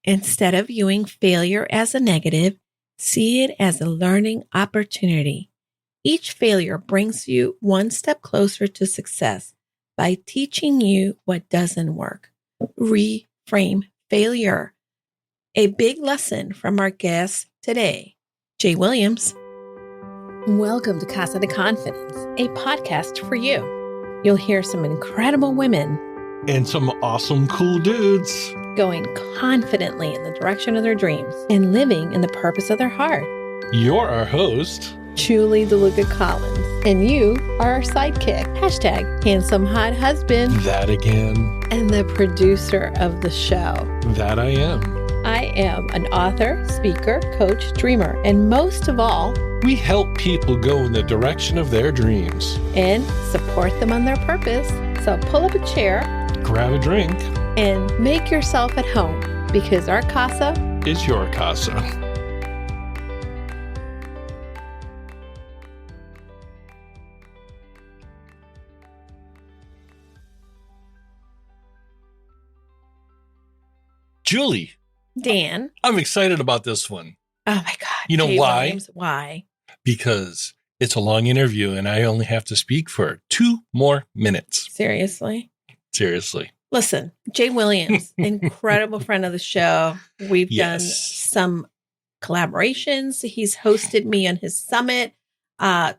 Instead of viewing failure as a negative, see it as a learning opportunity. Each failure brings you one step closer to success by teaching you what doesn't work. Reframe failure. A big lesson from our guest today, Jay Williams. Welcome to Casa de Confidence, a podcast for you. You'll hear some incredible women and some awesome, cool dudes going confidently in the direction of their dreams and living in the purpose of their heart. You're our host, Julie DeLucca-Collins, and you are our sidekick. Hashtag handsome hot husband. That again. And the producer of the show. That I am. I am an author, speaker, coach, dreamer, and most of all, we help people go in the direction of their dreams and support them on their purpose. So pull up a chair, grab a drink, and make yourself at home because our casa is your casa. Julie. Dan. I'm excited about this one. Oh my God. You know why? Williams, why? Because it's a long interview and I only have to speak for 2 more minutes. Seriously? Seriously. Listen, Jay Williams, incredible friend of the show. We've done some collaborations. He's hosted me on his summit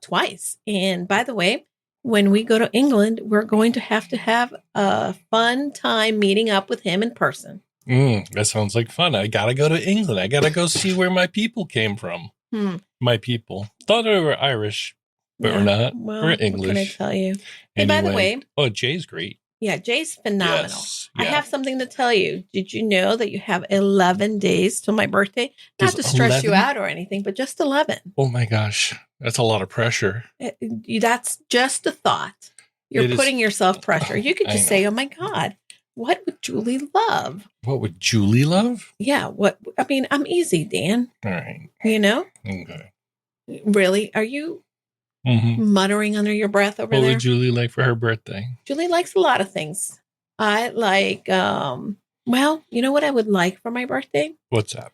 twice. And by the way, when we go to England, we're going to have a fun time meeting up with him in person. That sounds like fun. I got to go to England. I got to go see where my people came from. My people. Thought they were Irish, but we're not. Well, we're English. What can I tell you? Anyway. Hey, by the way. Oh, Jay's great. Yeah, Jay's phenomenal. Yes, I have something to tell you. Did you know that you have 11 days till my birthday? Not to stress you out or anything, but just 11. Oh my gosh. That's a lot of pressure. That's just a thought. You're putting yourself pressure. You could just say, oh my God. What would Julie love? What would Julie love? Yeah. I'm easy, Dan. All right. You know? Okay. Really? Are you muttering under your breath over there? What would Julie like for her birthday? Julie likes a lot of things. I like, you know what I would like for my birthday? What's that?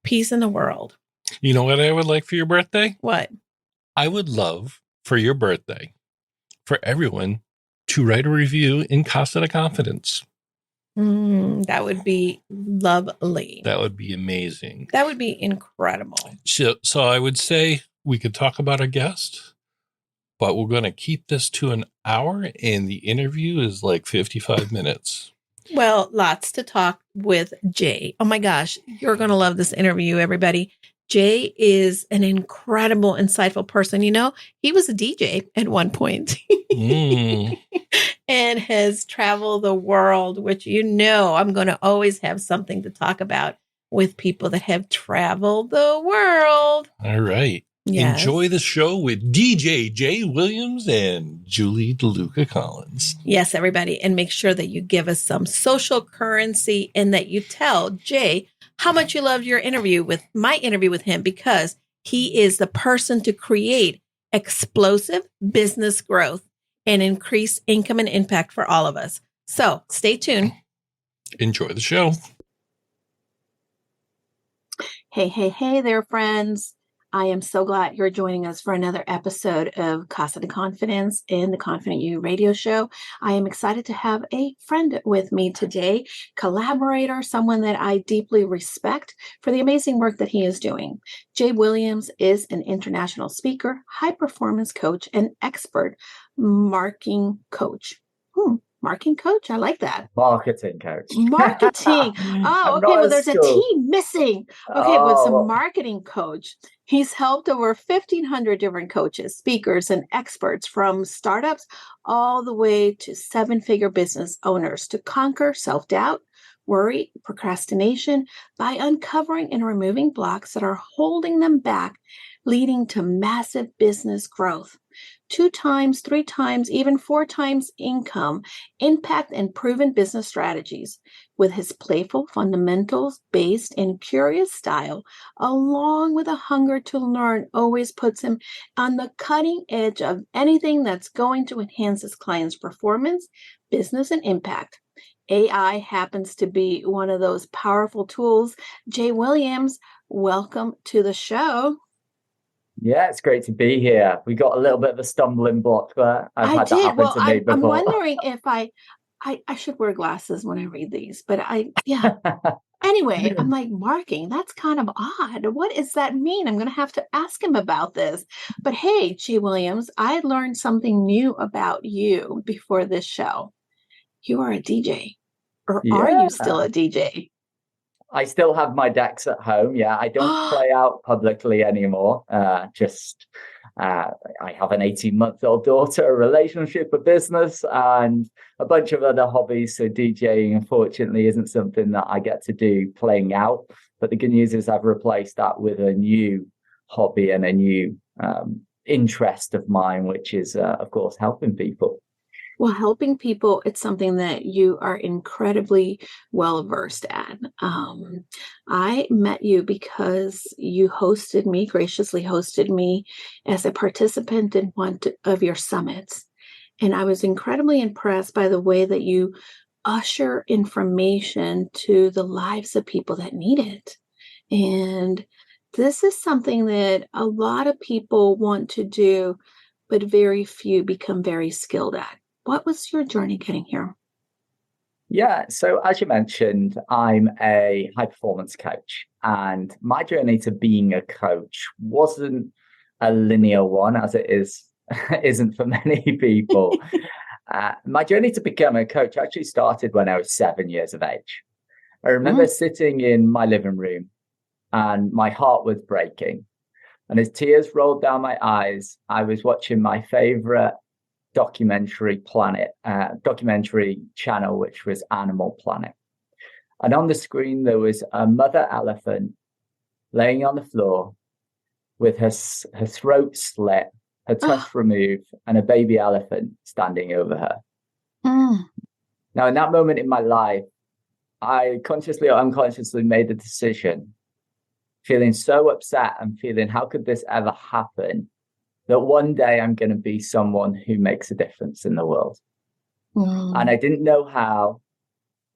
Peace in the world. You know what I would like for your birthday? What? I would love for your birthday for everyone to write a review in Casa de Confidence. That would be lovely. That would be amazing. That would be incredible. So I would say we could talk about our guest, but we're going to keep this to an hour and the interview is like 55 minutes. Well, lots to talk with Jay. Oh my gosh, you're going to love this interview, everybody. Jay is an incredible, insightful person. You know, he was a DJ at one point and has traveled the world, which, I'm going to always have something to talk about with people that have traveled the world. All right. Yes. Enjoy the show with DJ Jay Williams and Julie DeLucca-Collins. Yes, everybody. And make sure that you give us some social currency and that you tell Jay how much you loved my interview with him, because he is the person to create explosive business growth and increase income and impact for all of us. So stay tuned. Enjoy the show. Hey there, friends. I am so glad you're joining us for another episode of Casa de Confidence and the Confident You radio show. I am excited to have a friend with me today, collaborator, someone that I deeply respect for the amazing work that he is doing. Jay Williams is an international speaker, high-performance coach, and expert marketing coach. Marketing coach? I like that. Marketing coach. Marketing. Oh, okay. Well, there's a T missing. Okay, well, it's a marketing coach. He's helped over 1,500 different coaches, speakers, and experts from startups all the way to 7-figure business owners to conquer self-doubt, worry, procrastination by uncovering and removing blocks that are holding them back, leading to massive business growth. 2 times, 3 times, even 4 times income, impact, and proven business strategies. With his playful, fundamentals-based, and curious style, along with a hunger to learn, always puts him on the cutting edge of anything that's going to enhance his clients' performance, business, and impact. AI happens to be one of those powerful tools. Jay Williams, welcome to the show. Yeah, it's great to be here. We got a little bit of a stumbling block there. I've I had that did. happen Well, to me I'm before. wondering if I should wear glasses when I read these, but yeah. Anyway, I'm like, marking, that's kind of odd. What does that mean? I'm going to have to ask him about this. But hey, Jay Williams, I learned something new about you before this show. You are a DJ, or are you still a DJ? I still have my decks at home. Yeah, I don't play out publicly anymore. I have an 18-month-old daughter, a relationship, a business, and a bunch of other hobbies. So DJing, unfortunately, isn't something that I get to do playing out. But the good news is I've replaced that with a new hobby and a new interest of mine, which is, of course, helping people. Well, helping people, it's something that you are incredibly well versed at. I met you because you graciously hosted me as a participant in one of your summits. And I was incredibly impressed by the way that you usher information to the lives of people that need it. And this is something that a lot of people want to do, but very few become very skilled at. What was your journey getting here? Yeah, so as you mentioned, I'm a high performance coach, and my journey to being a coach wasn't a linear one, as it isn't for many people. My journey to become a coach actually started when I was 7 years of age. I remember sitting in my living room, and my heart was breaking. And as tears rolled down my eyes, I was watching my favorite documentary channel, which was Animal Planet. And on the screen, there was a mother elephant laying on the floor with her throat slit, her tusk removed, and a baby elephant standing over her. Now, in that moment in my life, I consciously or unconsciously made a decision, feeling so upset and feeling, how could this ever happen? That one day I'm going to be someone who makes a difference in the world. And I didn't know how,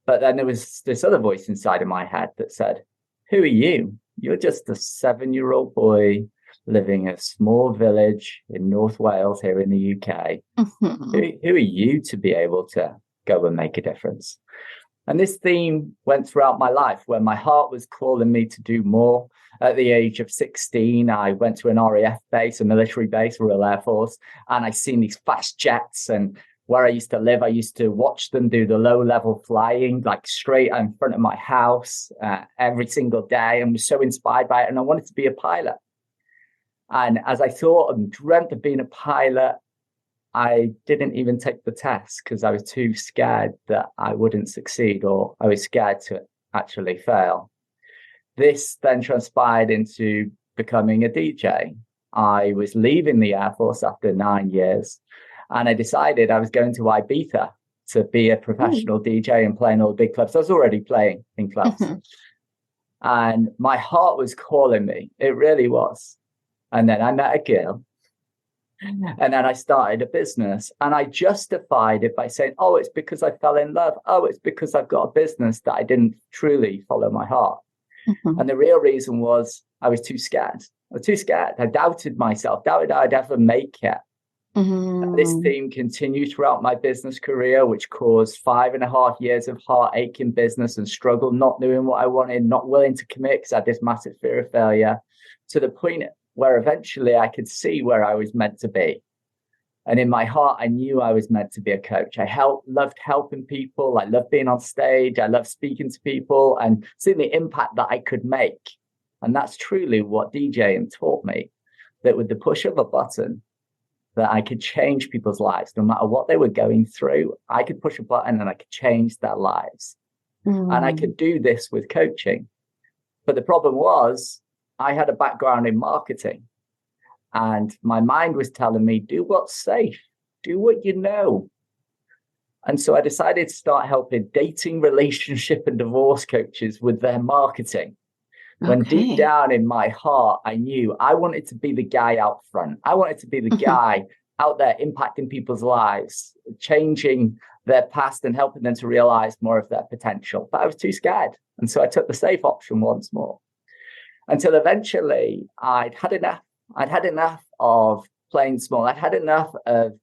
but then there was this other voice inside of my head that said, who are you? You're just a 7-year-old boy living in a small village in North Wales here in the UK. Who are you to be able to go and make a difference? And this theme went throughout my life, where my heart was calling me to do more. At the age of 16, I went to an RAF base, a military base, Royal Air Force, and I seen these fast jets. And where I used to live, I used to watch them do the low-level flying, like straight in front of my house every single day, and was so inspired by it. And I wanted to be a pilot. And as I thought and dreamt of being a pilot, I didn't even take the test because I was too scared that I wouldn't succeed, or I was scared to actually fail. This then transpired into becoming a DJ. I was leaving the Air Force after 9 years, and I decided I was going to Ibiza to be a professional DJ and play in all the big clubs. I was already playing in clubs. And my heart was calling me. It really was. And then I met a girl. And then I started a business, and I justified it by saying, oh, it's because I fell in love. Oh, it's because I've got a business that I didn't truly follow my heart. And the real reason was I was too scared. I was too scared. I doubted myself, doubted I'd ever make it. This theme continued throughout my business career, which caused 5.5 years of heartache in business and struggle, not knowing what I wanted, not willing to commit because I had this massive fear of failure, to the point where eventually I could see where I was meant to be. And in my heart, I knew I was meant to be a coach. I loved helping people. I loved being on stage. I loved speaking to people and seeing the impact that I could make. And that's truly what DJing taught me, that with the push of a button, that I could change people's lives. No matter what they were going through, I could push a button and I could change their lives. And I could do this with coaching. But the problem was, I had a background in marketing. And my mind was telling me, do what's safe, do what you know. And so I decided to start helping dating, relationship, and divorce coaches with their marketing. When deep down in my heart, I knew I wanted to be the guy out front. I wanted to be the guy out there impacting people's lives, changing their past and helping them to realize more of their potential. But I was too scared. And so I took the safe option once more, until eventually I'd had enough. I'd had enough of playing small. I'd had enough of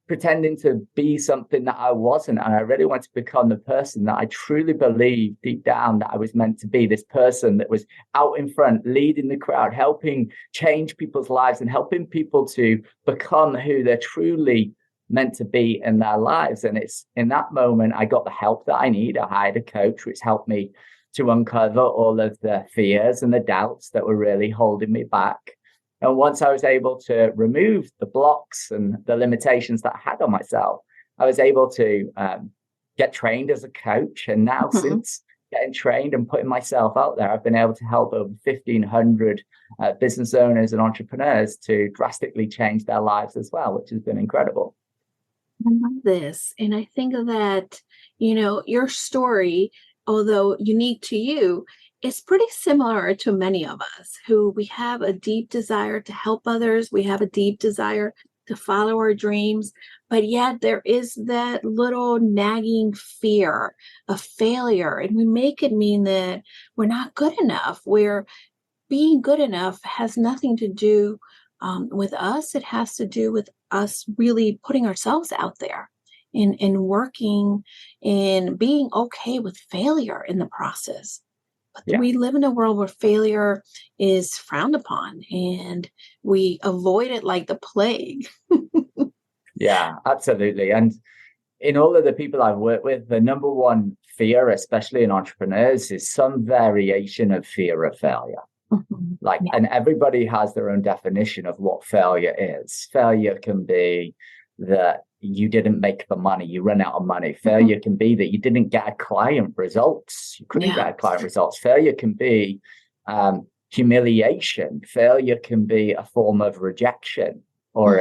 pretending to be something that I wasn't. And I really wanted to become the person that I truly believed deep down that I was meant to be, this person that was out in front, leading the crowd, helping change people's lives and helping people to become who they're truly meant to be in their lives. And it's in that moment, I got the help that I need. I hired a coach, which helped me to uncover all of the fears and the doubts that were really holding me back. And once I was able to remove the blocks and the limitations that I had on myself, I was able to get trained as a coach. And now since getting trained and putting myself out there, I've been able to help over 1,500 business owners and entrepreneurs to drastically change their lives as well, which has been incredible. I love this. And I think that, your story, although unique to you, is pretty similar to many of us who we have a deep desire to help others. We have a deep desire to follow our dreams, but yet there is that little nagging fear of failure. And we make it mean that we're not good enough, where being good enough has nothing to do with us. It has to do with us really putting ourselves out there and working and being okay with failure in the process. But we live in a world where failure is frowned upon and we avoid it like the plague. Yeah, absolutely. And in all of the people I've worked with, the number one fear, especially in entrepreneurs, is some variation of fear of failure. And everybody has their own definition of what failure is. Failure can be that you didn't make the money, you run out of money. Failure can be that you didn't get a client results. You couldn't get a client results. Failure can be humiliation. Failure can be a form of rejection or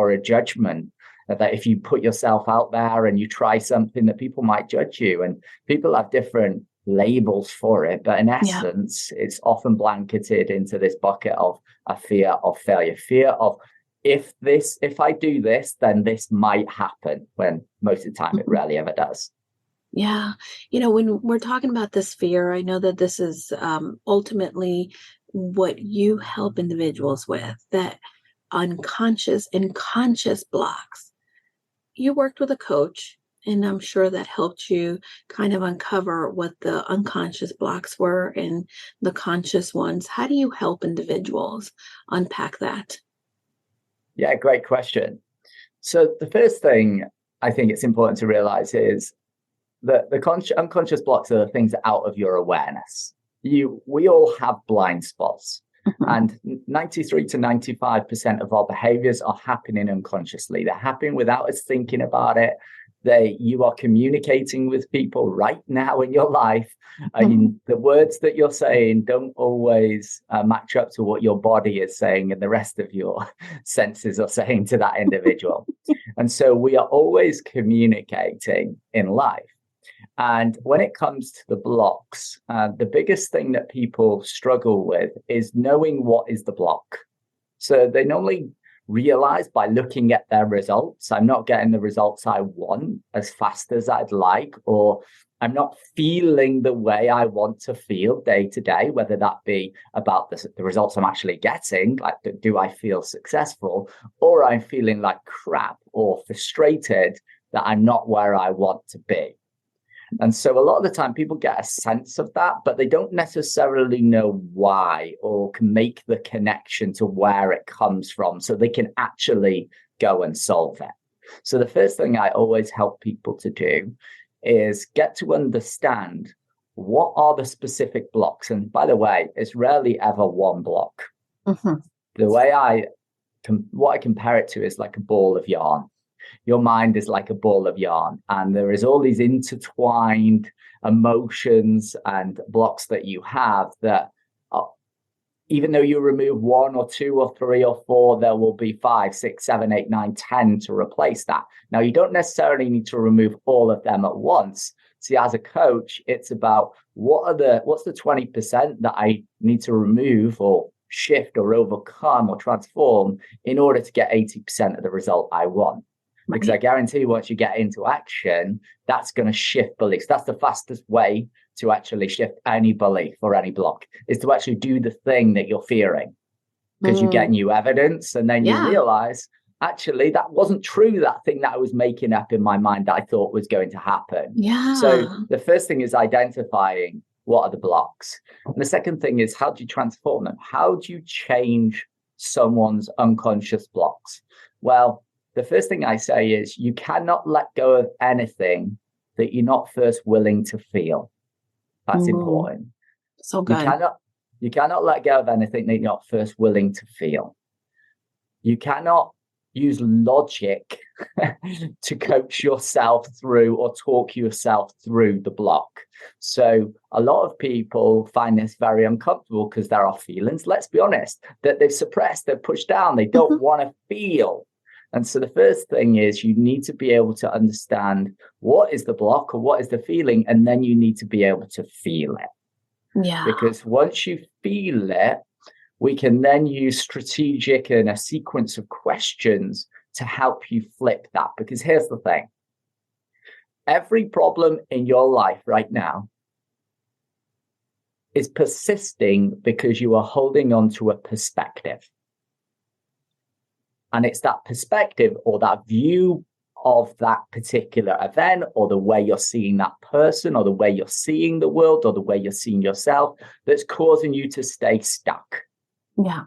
a judgment, that if you put yourself out there and you try something, that people might judge you. And people have different labels for it, but in essence, it's often blanketed into this bucket of a fear of failure, fear of if I do this, then this might happen, when most of the time it rarely ever does. Yeah. When we're talking about this fear, I know that this is ultimately what you help individuals with, that unconscious and conscious blocks. You worked with a coach, and I'm sure that helped you kind of uncover what the unconscious blocks were and the conscious ones. How do you help individuals unpack that? Yeah, great question. So the first thing I think it's important to realize is that the unconscious blocks are the things out of your awareness. We all have blind spots, and 93 to 95% of our behaviors are happening unconsciously. They're happening without us thinking about it. You are communicating with people right now in your life. The words that you're saying don't always match up to what your body is saying and the rest of your senses are saying to that individual. And so we are always communicating in life. And when it comes to the blocks, the biggest thing that people struggle with is knowing what is the block. So they normally realize by looking at their results, I'm not getting the results I want as fast as I'd like, or I'm not feeling the way I want to feel day to day, whether that be about the results I'm actually getting, like do I feel successful, or I'm feeling like crap or frustrated that I'm not where I want to be. And so a lot of the time people get a sense of that, but they don't necessarily know why or can make the connection to where it comes from so they can actually go and solve it. So the first thing I always help people to do is get to understand what are the specific blocks. And by the way, it's rarely ever one block. The way what I compare it to is like a ball of yarn. Your mind is like a ball of yarn, and there is all these intertwined emotions and blocks that you have that even though you remove 1 or 2 or 3 or 4, there will be 5, 6, 7, 8, 9, 10 to replace that. Now, you don't necessarily need to remove all of them at once. See, as a coach, it's about what's the 20% that I need to remove or shift or overcome or transform in order to get 80% of the result I want. Because I guarantee once you get into action, that's going to shift beliefs. That's the fastest way to actually shift any belief or any block, is to actually do the thing that you're fearing. Because you get new evidence, and then you realize, actually, that wasn't true, that thing that I was making up in my mind that I thought was going to happen. So the first thing is identifying what are the blocks. And the second thing is, how do you transform them? How do you change someone's unconscious blocks? Well, the first thing I say is, you cannot let go of anything that you're not first willing to feel. That's important. So good. You cannot let go of anything that you're not first willing to feel. You cannot use logic to coach yourself through or talk yourself through the block. So a lot of people find this very uncomfortable because there are feelings, let's be honest, that they've suppressed, they've pushed down, they don't want to feel. And so the first thing is, you need to be able to understand what is the block or what is the feeling, and then you need to be able to feel it. Yeah. Because once you feel it, we can then use strategic and a sequence of questions to help you flip that. Because here's the thing. Every problem in your life right now is persisting because you are holding on to a perspective. And it's that perspective or that view of that particular event, or the way you're seeing that person, or the way you're seeing the world, or the way you're seeing yourself, that's causing you to stay stuck. Yeah.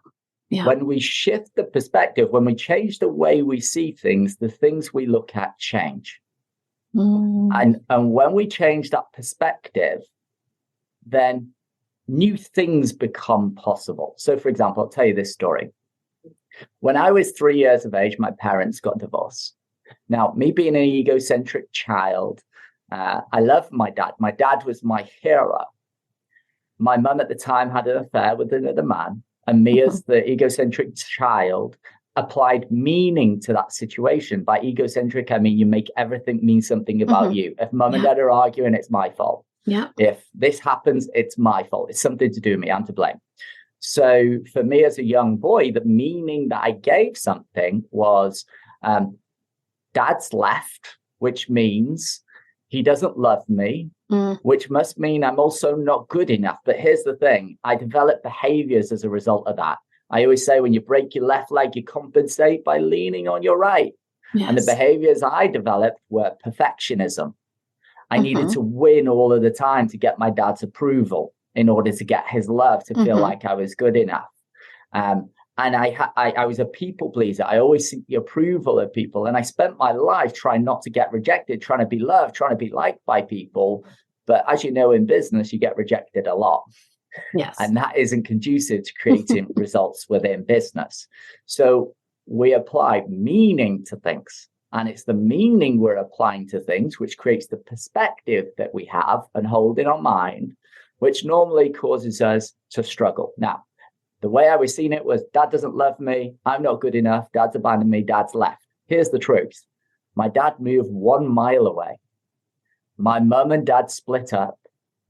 When we shift the perspective, when we change the way we see things, the things we look at change. And when we change that perspective, then new things become possible. So, for example, I'll tell you this story. When I was 3 years of age, my parents got divorced. Now, me being an egocentric child, I loved my dad. My dad was my hero. My mum at the time had an affair with another man, and me as the egocentric child applied meaning to that situation. By egocentric, I mean you make everything mean something about you. If mum and dad are arguing, it's my fault. If this happens, it's my fault. It's something to do with me. I'm to blame. So for me as a young boy, the meaning that I gave something was, Dad's left, which means he doesn't love me, which must mean I'm also not good enough. But here's the thing. I developed behaviors as a result of that. I always say, when you break your left leg, you compensate by leaning on your right. And the behaviors I developed were perfectionism. I needed to win all of the time to get my dad's approval in order to get his love, to feel like I was good enough. And I was a people pleaser. I always seek the approval of people. And I spent my life trying not to get rejected, trying to be loved, trying to be liked by people. But as you know, in business, you get rejected a lot. Yes. And that isn't conducive to creating results within business. So we apply meaning to things. And it's the meaning we're applying to things which creates the perspective that we have and hold in our mind, which normally causes us to struggle. Now, the way I was seeing it was, Dad doesn't love me. I'm not good enough. Dad's abandoned me. Dad's left. Here's the truth. My dad moved 1 mile away. My mum and dad split up.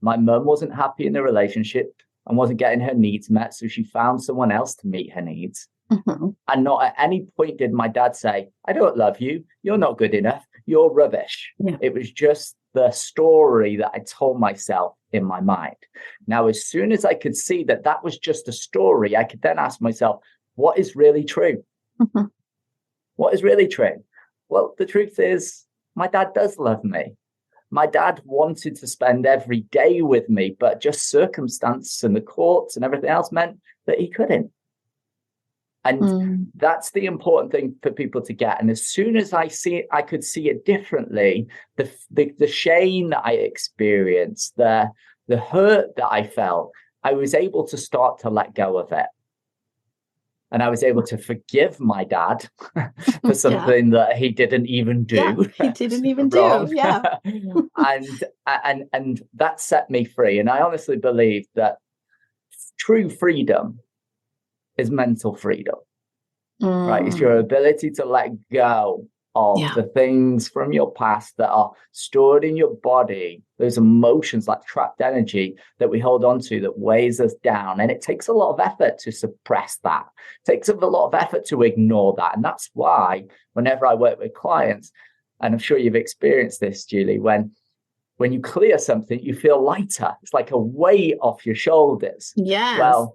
My mum wasn't happy in the relationship and wasn't getting her needs met. So she found someone else to meet her needs. And not at any point did my dad say, I don't love you. You're not good enough. You're rubbish. It was just the story that I told myself in my mind. Now, as soon as I could see that that was just a story, I could then ask myself, what is really true? What is really true? Well, the truth is, my dad does love me. My dad wanted to spend every day with me, but just circumstance and the courts and everything else meant that he couldn't. And that's the important thing for people to get. And as soon as I could see it differently, the shame that I experienced, the hurt that I felt, I was able to start to let go of it. And I was able to forgive my dad for something that he didn't even do. He didn't even do. And that set me free. And I honestly believe that true freedom is mental freedom, right? It's your ability to let go of the things from your past that are stored in your body, those emotions like trapped energy that we hold on to that weighs us down. And it takes a lot of effort to suppress that. It takes a lot of effort to ignore that. And that's why whenever I work with clients, and I'm sure you've experienced this, Julie, when you clear something, you feel lighter. It's like a weight off your shoulders. Yes. Well,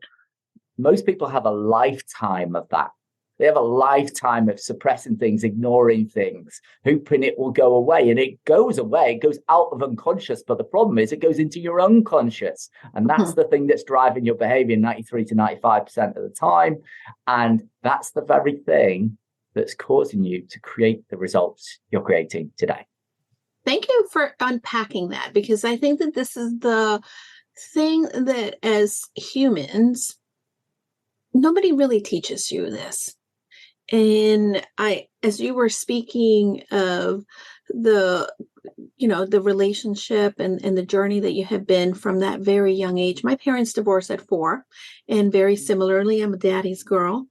most people have a lifetime of that. They have a lifetime of suppressing things, ignoring things, hoping it will go away. And it goes away, it goes out of unconscious. But the problem is it goes into your unconscious. And that's the thing that's driving your behavior 93 to 95% of the time. And that's the very thing that's causing you to create the results you're creating today. Thank you for unpacking that, because I think that this is the thing that as humans, nobody really teaches you this. And as you were speaking of the relationship and the journey that you have been from that very young age, my parents divorced at 4, and very similarly, I'm a daddy's girl,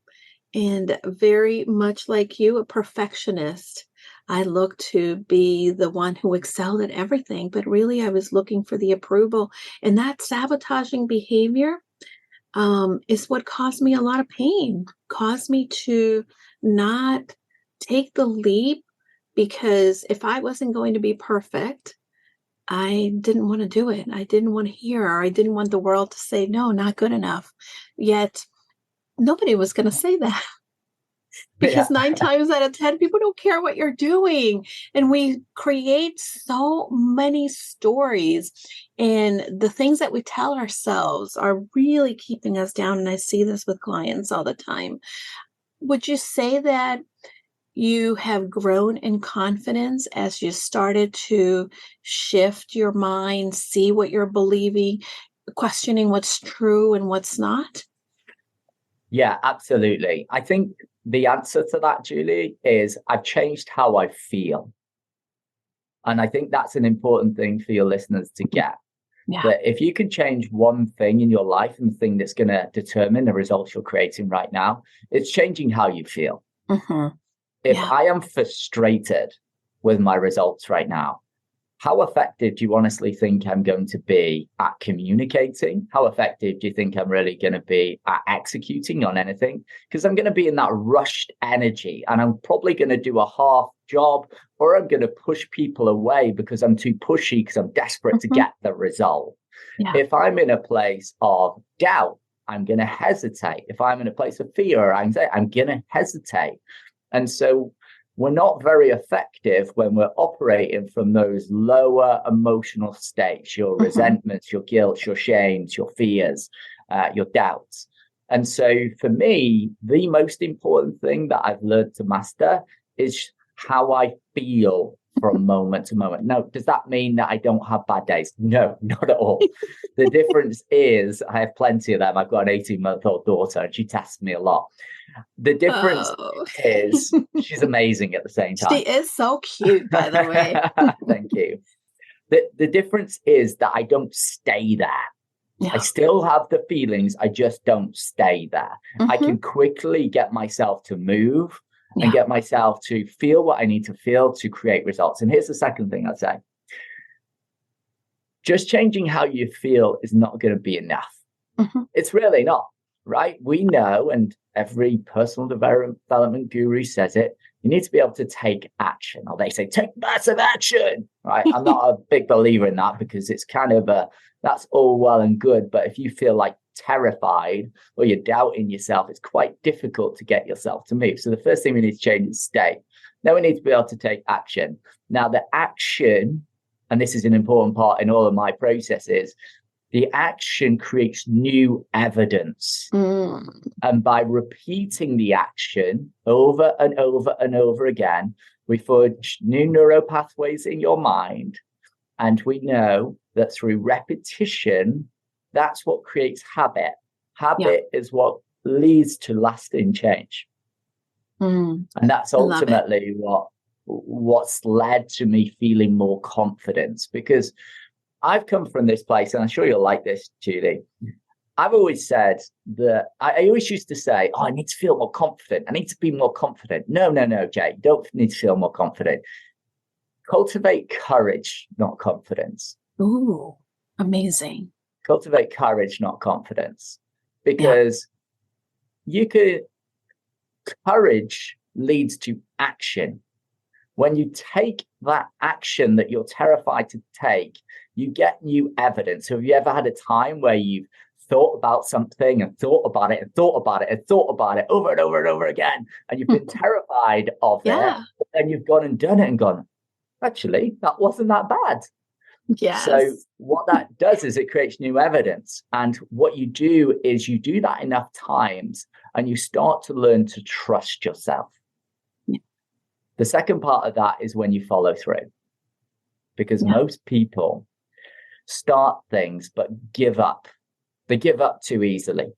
and very much like you, a perfectionist. I looked to be the one who excelled at everything, but really I was looking for the approval, and that sabotaging behavior is what caused me a lot of pain, caused me to not take the leap, because if I wasn't going to be perfect, I didn't want to do it. I didn't want to hear, or I didn't want the world to say, no, not good enough. Yet nobody was going to say that. Because 9 times out of 10, people don't care what you're doing. And we create so many stories. And the things that we tell ourselves are really keeping us down. And I see this with clients all the time. Would you say that you have grown in confidence as you started to shift your mind, see what you're believing, questioning what's true and what's not? Yeah, absolutely. I think the answer to that, Julie, is I've changed how I feel. And I think that's an important thing for your listeners to get. Yeah. That if you can change one thing in your life, and the thing that's going to determine the results you're creating right now, it's changing how you feel. Mm-hmm. If I am frustrated with my results right now, how effective do you honestly think I'm going to be at communicating? How effective do you think I'm really going to be at executing on anything? Because I'm going to be in that rushed energy, and I'm probably going to do a half job, or I'm going to push people away because I'm too pushy, because I'm desperate to get the result. Yeah. If I'm in a place of doubt, I'm going to hesitate. If I'm in a place of fear or anxiety, I'm going to hesitate. And so we're not very effective when we're operating from those lower emotional states, your resentments, your guilt, your shames, your fears, your doubts. And so for me, the most important thing that I've learned to master is how I feel from moment to moment. Now, does that mean that I don't have bad days? No, not at all. The difference is I have plenty of them. I've got an 18-month-old daughter, and she tests me a lot. The difference is she's amazing at the same time. She is so cute, by the way. Thank you. The difference is that I don't stay there. Yeah. I still have the feelings. I just don't stay there. I can quickly get myself to move and get myself to feel what I need to feel to create results. And here's the second thing I'd say. Just changing how you feel is not going to be enough. It's really not, right? We know, and every personal development guru says it, you need to be able to take action. Or they say, take massive action, right? I'm not a big believer in that, because it's kind of that's all well and good. But if you feel like terrified or you're doubting yourself, it's quite difficult to get yourself to move. So the first thing we need to change is state. Then we need to be able to take action. Now, the action, and this is an important part in all of my processes, the action creates new evidence. And by repeating the action over and over and over again, we forge new neural pathways in your mind. And we know that through repetition, that's what creates habit. Habit is what leads to lasting change. And that's ultimately what's led to me feeling more confidence, because I've come from this place, and I'm sure you'll like this, Julie. I've always said that I always used to say, I need to feel more confident. I need to be more confident. No, Jay, you don't need to feel more confident. Cultivate courage, not confidence. Ooh, amazing. Cultivate courage, not confidence. Because courage leads to action. When you take that action that you're terrified to take, you get new evidence. So have you ever had a time where you've thought about something and thought about it and thought about it and thought about it over and over and over again, and you've been terrified of it, and you've gone and done it and gone, actually, that wasn't that bad. Yes. So what that does is it creates new evidence. And what you do is you do that enough times and you start to learn to trust yourself. Yeah. The second part of that is when you follow through. Because most people start things but give up. They give up too easily.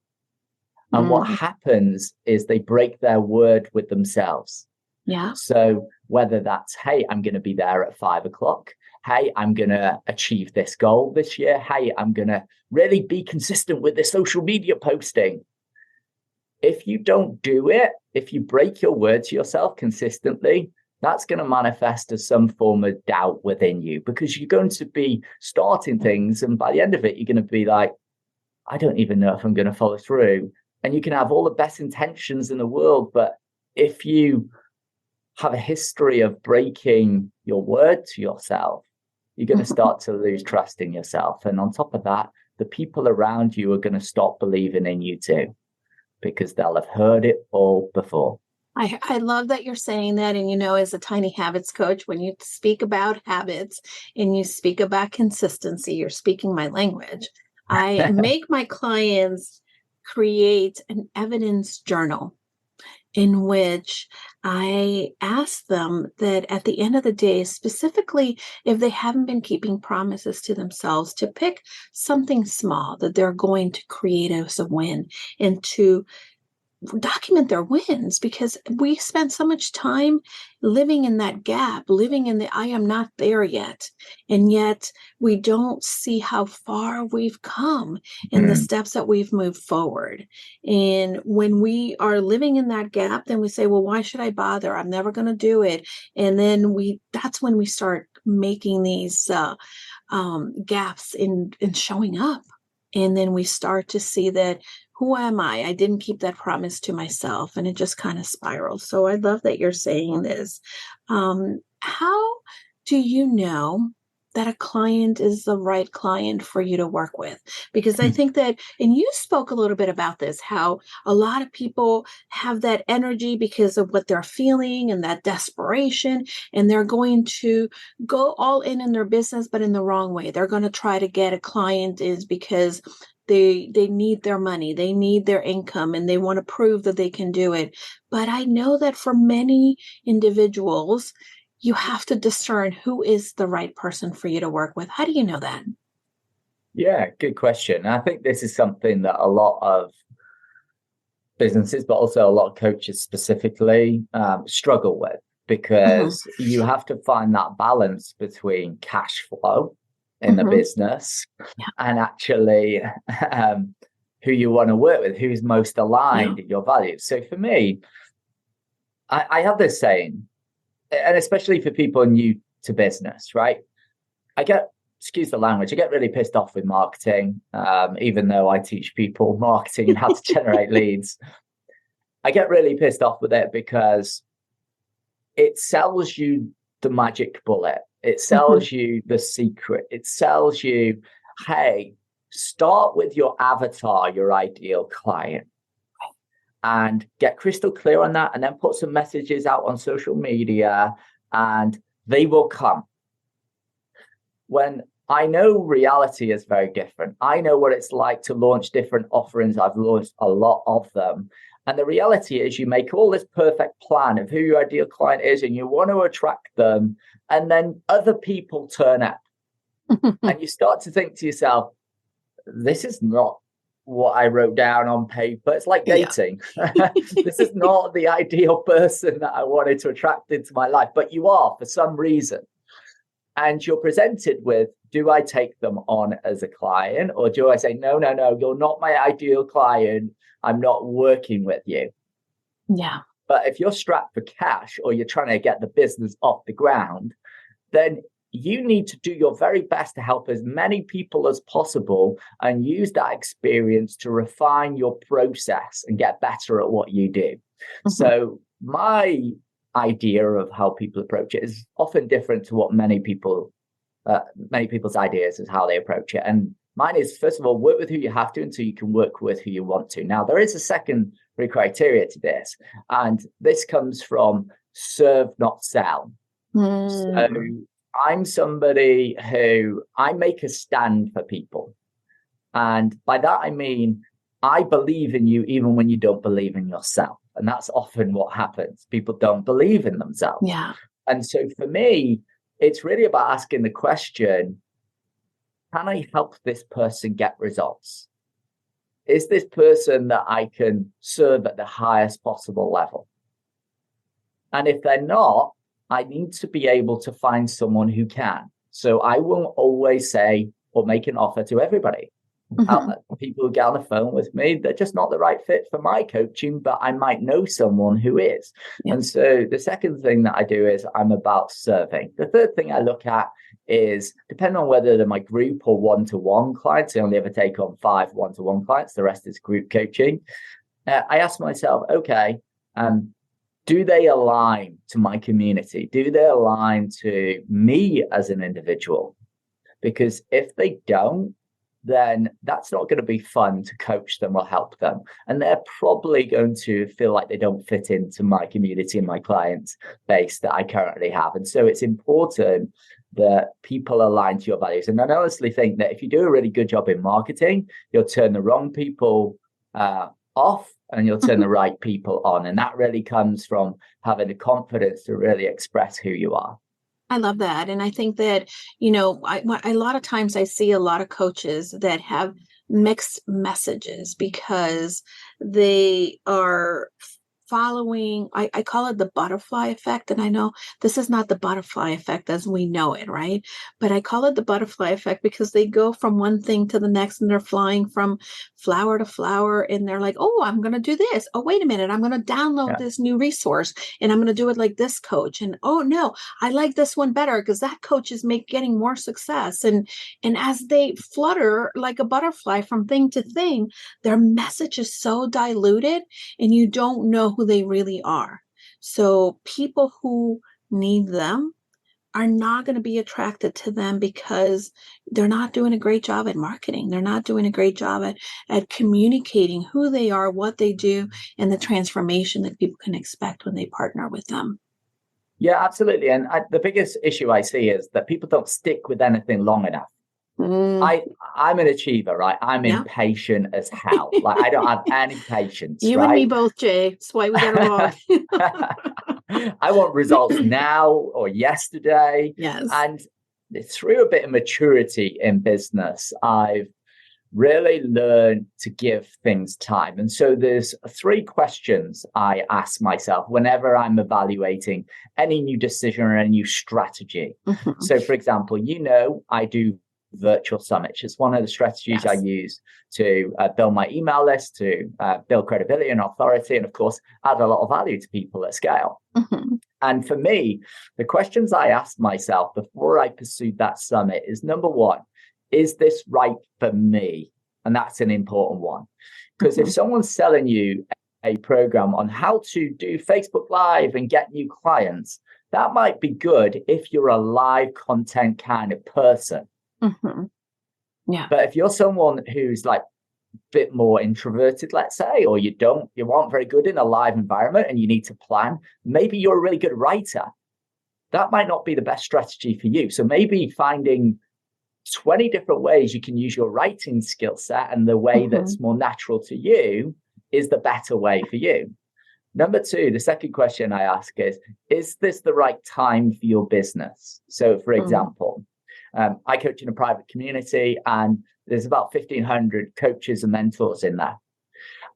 And what happens is they break their word with themselves. Yeah. So whether that's, hey, I'm going to be there at 5:00. Hey, I'm going to achieve this goal this year. Hey, I'm going to really be consistent with this social media posting. If you don't do it, if you break your word to yourself consistently, that's going to manifest as some form of doubt within you, because you're going to be starting things. And by the end of it, you're going to be like, I don't even know if I'm going to follow through. And you can have all the best intentions in the world. But if you have a history of breaking your word to yourself, you're going to start to lose trust in yourself. And on top of that, the people around you are going to stop believing in you too, because they'll have heard it all before. I love that you're saying that. And, as a tiny habits coach, when you speak about habits and you speak about consistency, you're speaking my language. I make my clients create an evidence journal in which I ask them that at the end of the day, specifically if they haven't been keeping promises to themselves, to pick something small that they're going to create as a win and to document their wins, because we spend so much time living in that gap, living in the I am not there yet. And yet we don't see how far we've come in the steps that we've moved forward. And when we are living in that gap, then we say, well, why should I bother? I'm never going to do it. And then that's when we start making these gaps in showing up. And then we start to see that, who am I? I didn't keep that promise to myself, and it just kind of spirals. So I love that you're saying this. How do you know that a client is the right client for you to work with? Because I think that, and you spoke a little bit about this, how a lot of people have that energy because of what they're feeling and that desperation, and they're going to go all in their business, but in the wrong way. They're going to try to get a client is because they need their money, they need their income, and they want to prove that they can do it. But I know that for many individuals, you have to discern who is the right person for you to work with. How do you know that? Yeah, good question. I think this is something that a lot of businesses, but also a lot of coaches specifically, struggle with, because you have to find that balance between cash flow in the business and actually who you want to work with, who's most aligned in your values. So for me, I have this saying, and especially for people new to business, right? Excuse the language, I get really pissed off with marketing, even though I teach people marketing and how to generate leads. I get really pissed off with it because it sells you the magic bullet. It sells you the secret. It sells you, hey, start with your avatar, your ideal client, and get crystal clear on that, and then put some messages out on social media and they will come. When I know reality is very different. I know what it's like to launch different offerings. I've launched a lot of them. And the reality is you make all this perfect plan of who your ideal client is and you want to attract them. And then other people turn up and you start to think to yourself, this is not what I wrote down on paper. It's like dating. This is not the ideal person that I wanted to attract into my life, but you are for some reason. And you're presented with do I take them on as a client, or do I say, no, you're not my ideal client, I'm not working with you? Yeah. But if you're strapped for cash or you're trying to get the business off the ground, then you need to do your very best to help as many people as possible and use that experience to refine your process and get better at what you do. So my idea of how people approach it is often different to what many people's ideas is how they approach it. And mine is, first of all, work with who you have to until you can work with who you want to. Now, there is a secondary criteria to this, and this comes from serve, not sell. So I'm somebody who I make a stand for people. And by that, I mean, I believe in you even when you don't believe in yourself. And that's often what happens. People don't believe in themselves. Yeah. And so for me, it's really about asking the question, can I help this person get results? Is this person that I can serve at the highest possible level? And if they're not, I need to be able to find someone who can. So I won't always say or make an offer to everybody. People who get on the phone with me, they're just not the right fit for my coaching, but I might know someone who is. Yeah. And so the second thing that I do is I'm about serving. The third thing I look at is, depending on whether they're my group or one-to-one clients, I only ever take on 5 one-to-one clients, the rest is group coaching. I ask myself, okay, do they align to my community? Do they align to me as an individual? Because if they don't, then that's not going to be fun to coach them or help them. And they're probably going to feel like they don't fit into my community and my client base that I currently have. And so it's important that people align to your values. And I honestly think that if you do a really good job in marketing, you'll turn the wrong people off and you'll turn the right people on. And that really comes from having the confidence to really express who you are. I love that. And I think that, a lot of times I see a lot of coaches that have mixed messages because they are following, I call it the butterfly effect. And I know this is not the butterfly effect as we know it, right? But I call it the butterfly effect because they go from one thing to the next and they're flying from flower to flower and they're like, oh, I'm going to do this. Oh, wait a minute. I'm going to download this new resource and I'm going to do it like this coach. And oh no, I like this one better because that coach is getting more success. And as they flutter like a butterfly from thing to thing, their message is so diluted and you don't know who they really are. So people who need them are not going to be attracted to them because they're not doing a great job at marketing. They're not doing a great job at communicating who they are, what they do, and the transformation that people can expect when they partner with them. Yeah, absolutely. And the biggest issue I see is that people don't stick with anything long enough. I'm an achiever, right? I'm impatient as hell. Like I don't have any patience. You and me both, Jay. That's why we get along. I want results now or yesterday. Yes. And through a bit of maturity in business, I've really learned to give things time. And so there's 3 questions I ask myself whenever I'm evaluating any new decision or any new strategy. So for example, I do virtual summits. It's one of the strategies I use to build my email list, to build credibility and authority, and of course, add a lot of value to people at scale. And for me, the questions I ask myself before I pursued that summit is, number 1, is this right for me? And that's an important one. Because if someone's selling you a program on how to do Facebook Live and get new clients, that might be good if you're a live content kind of person. Yeah. But if you're someone who's like a bit more introverted, let's say, or you aren't very good in a live environment and you need to plan, maybe you're a really good writer. That might not be the best strategy for you. So maybe finding 20 different ways you can use your writing skill set and the way that's more natural to you is the better way for you. Number 2, the second question I ask is this the right time for your business? So for example, I coach in a private community and there's about 1,500 coaches and mentors in there.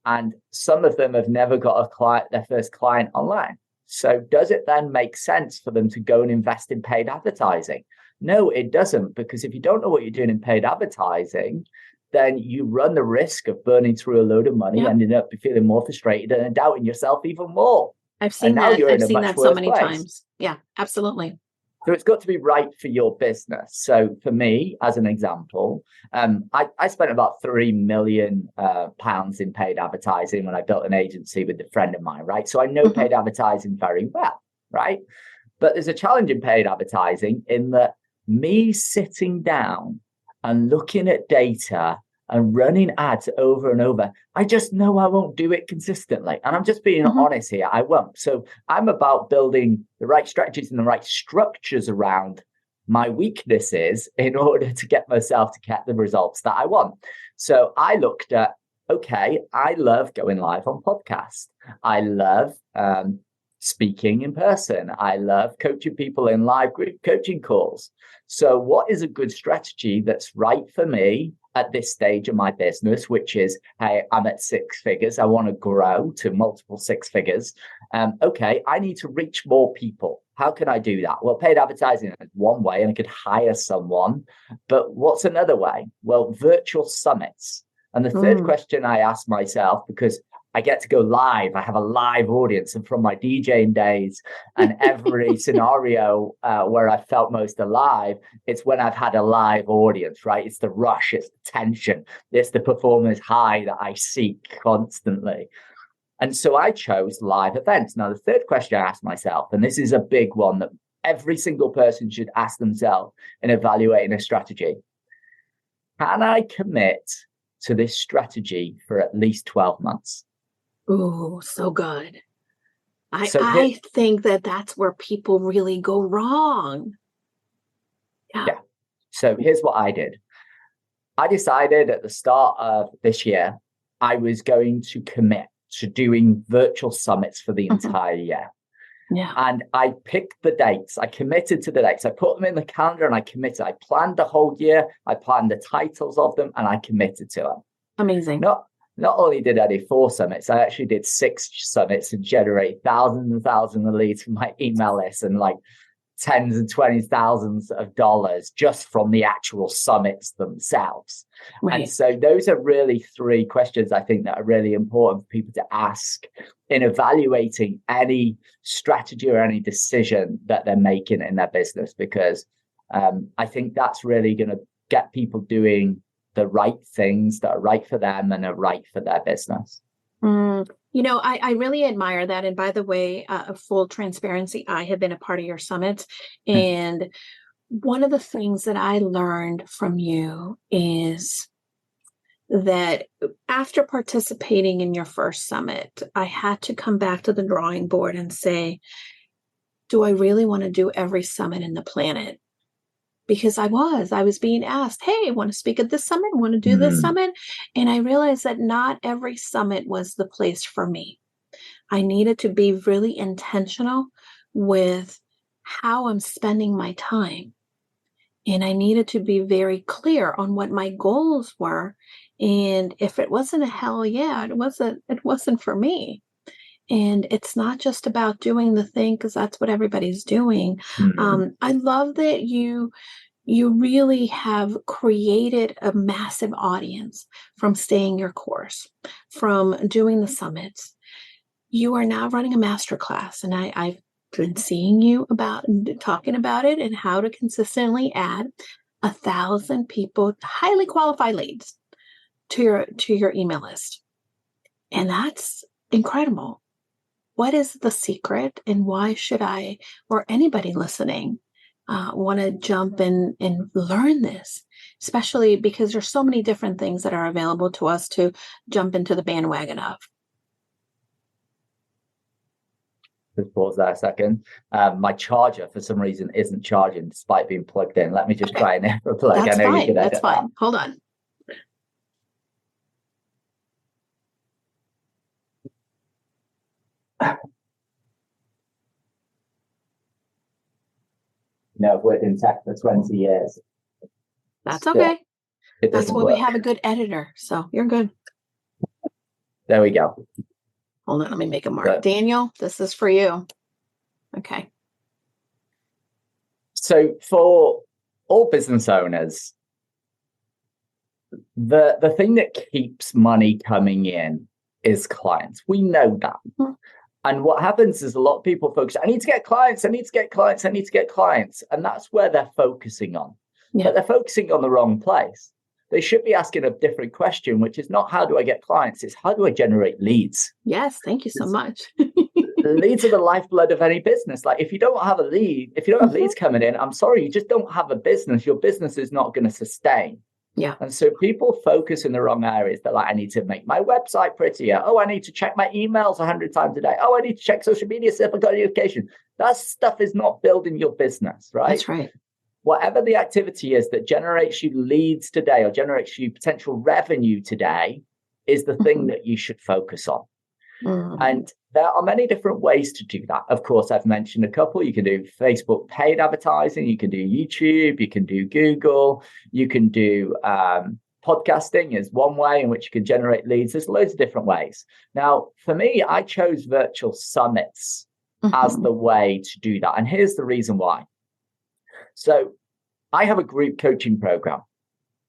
And some of them have never got their first client online. So does it then make sense for them to go and invest in paid advertising? No, it doesn't, because if you don't know what you're doing in paid advertising, then you run the risk of burning through a load of money, ending up feeling more frustrated and doubting yourself even more. I've seen that. I've seen that so many times. Yeah, absolutely. So it's got to be right for your business. So for me, as an example, I spent about £3 million in paid advertising when I built an agency with a friend of mine, right? So I know paid advertising very well, right? But there's a challenge in paid advertising in that me sitting down and looking at data and running ads over and over, I just know I won't do it consistently. And I'm just being honest here, I won't. So I'm about building the right strategies and the right structures around my weaknesses in order to get myself to get the results that I want. So I looked at, okay, I love going live on podcasts. I love speaking in person. I love coaching people in live group coaching calls. So what is a good strategy that's right for me at this stage of my business, which is, hey, I'm at 6 figures. I want to grow to multiple 6 figures. Okay, I need to reach more people. How can I do that? Well, paid advertising is one way, and I could hire someone. But what's another way? Well, virtual summits. And the third question I ask myself, because I get to go live. I have a live audience. And from my DJing days and every scenario where I felt most alive, it's when I've had a live audience, right? It's the rush, it's the tension, it's the performance high that I seek constantly. And so I chose live events. Now, the third question I asked myself, and this is a big one that every single person should ask themselves in evaluating a strategy. Can I commit to this strategy for at least 12 months? Oh, so good. I think that's where people really go wrong. Yeah. So here's what I did. I decided at the start of this year, I was going to commit to doing virtual summits for the entire year. Yeah. And I picked the dates. I committed to the dates. I put them in the calendar and I committed. I planned the whole year. I planned the titles of them and I committed to them. Amazing. Not only did I do 4 summits, I actually did 6 summits and generate thousands and thousands of leads from my email list and like tens and 20s thousands of dollars just from the actual summits themselves. Right. And so those are really 3 questions I think that are really important for people to ask in evaluating any strategy or any decision that they're making in their business, because I think that's really going to get people doing the right things that are right for them and are right for their business. I really admire that. And by the way, full transparency, I have been a part of your summit. And one of the things that I learned from you is that after participating in your first summit, I had to come back to the drawing board and say, do I really want to do every summit in the planet? Because I was being asked, hey, want to speak at this summit? Want to do this summit? And I realized that not every summit was the place for me. I needed to be really intentional with how I'm spending my time. And I needed to be very clear on what my goals were. And if it wasn't a hell yeah, it wasn't for me. And it's not just about doing the thing because that's what everybody's doing. I love that you really have created a massive audience from staying your course, from doing the summits. You are now running a masterclass, and I've been seeing you talking about it and how to consistently add 1,000 people, highly qualified leads to your email list. And that's incredible. What is the secret, and why should I, or anybody listening, want to jump in and learn this, especially because there's so many different things that are available to us to jump into the bandwagon of? Just pause there a second. My charger, for some reason, isn't charging despite being plugged in. Let me just try and plug. That's fine. That's fine. Hold on. I've worked in tech for 20 years. That's okay. That's why we have a good editor. So you're good. There we go. Hold on. Let me make a mark. Daniel, this is for you. Okay. So for all business owners, the thing that keeps money coming in is clients. We know that. Mm-hmm. And what happens is a lot of people focus, I need to get clients, I need to get clients, I need to get clients. And that's where they're focusing on. Yeah. But they're focusing on the wrong place. They should be asking a different question, which is not how do I get clients? It's how do I generate leads? Yes, thank you so much. Leads are the lifeblood of any business. Like if you don't have a lead, if you don't have leads coming in, I'm sorry, you just don't have a business. Your business is not going to sustain. Yeah. And so people focus in the wrong areas. They're like, I need to make my website prettier. Oh, I need to check my emails 100 times a day. Oh, I need to check social media, see if I got a notification. That stuff is not building your business, right? That's right. Whatever the activity is that generates you leads today or generates you potential revenue today is the thing that you should focus on. And there are many different ways to do that. Of course, I've mentioned a couple. You can do Facebook paid advertising. You can do YouTube. You can do Google. You can do podcasting is one way in which you can generate leads. There's loads of different ways. Now, for me, I chose virtual summits as the way to do that. And here's the reason why. So I have a group coaching program.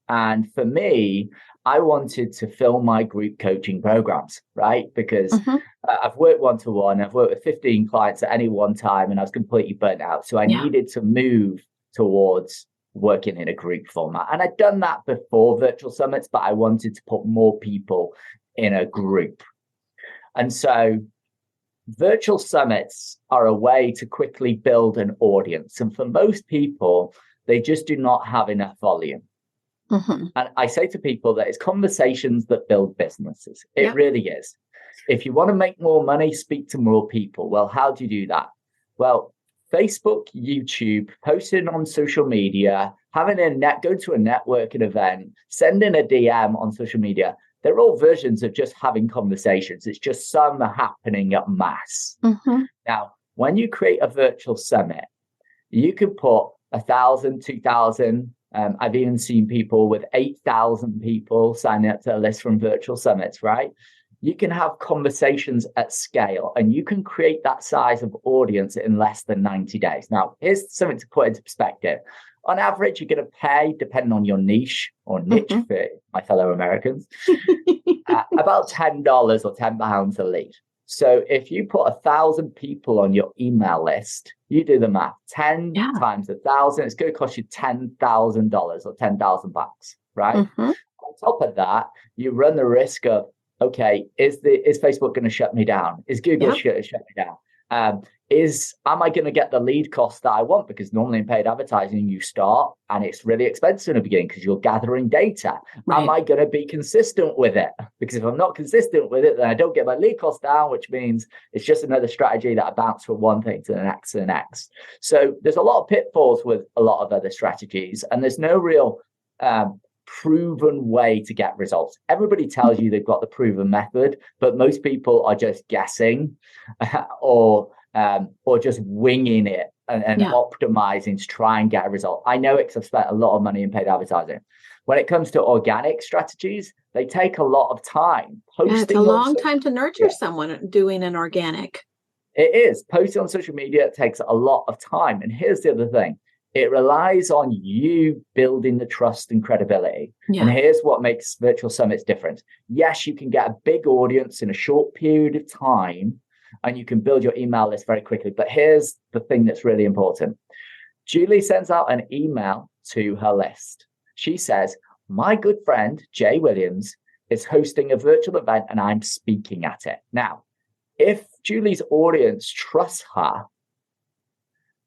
And for me, I wanted to fill my group coaching programs, right? Because I've worked one-to-one, I've worked with 15 clients at any one time, and I was completely burnt out. So I needed to move towards working in a group format. And I'd done that before virtual summits, but I wanted to put more people in a group. And so virtual summits are a way to quickly build an audience. And for most people, they just do not have enough volume. And I say to people that it's conversations that build businesses. It really is. If you want to make more money, speak to more people. Well, how do you do that? Well, Facebook, YouTube, posting on social media, having going to a networking event, sending a DM on social media. They're all versions of just having conversations. It's just some are happening at mass. Now, when you create a virtual summit, you can put 1,000, 2,000. I've even seen people with 8,000 people signing up to a list from virtual summits, right? You can have conversations at scale and you can create that size of audience in less than 90 days. Now, here's something to put into perspective. On average, you're going to pay, depending on your niche or niche for my fellow Americans, about $10 or £10 a lead. So if you put 1,000 people on your email list, you do the math, 10 times 1,000, it's going to cost you $10,000 or $10,000, right? On top of that, you run the risk of, okay, is Facebook going to shut me down? Is Google going to shut me down? Am I going to get the lead cost that I want? Because normally in paid advertising, you start and it's really expensive in the beginning because you're gathering data. Right. Am I going to be consistent with it? Because if I'm not consistent with it, then I don't get my lead cost down, which means it's just another strategy that I bounce from one thing to the next to the next. So there's a lot of pitfalls with a lot of other strategies, and there's no real proven way to get results. Everybody tells you they've got the proven method, but most people are just guessing or just winging it and optimizing to try and get a result. I know it because I've spent a lot of money in paid advertising. When it comes to organic strategies, they take a lot of time. It's a long time to nurture someone doing an organic. It is. Posting on social media takes a lot of time. And here's the other thing. It relies on you building the trust and credibility. Yeah. And here's what makes virtual summits different. Yes, you can get a big audience in a short period of time, and you can build your email list very quickly. But here's the thing that's really important. Julie sends out an email to her list. She says, my good friend, Jay Williams, is hosting a virtual event and I'm speaking at it. Now, if Julie's audience trusts her,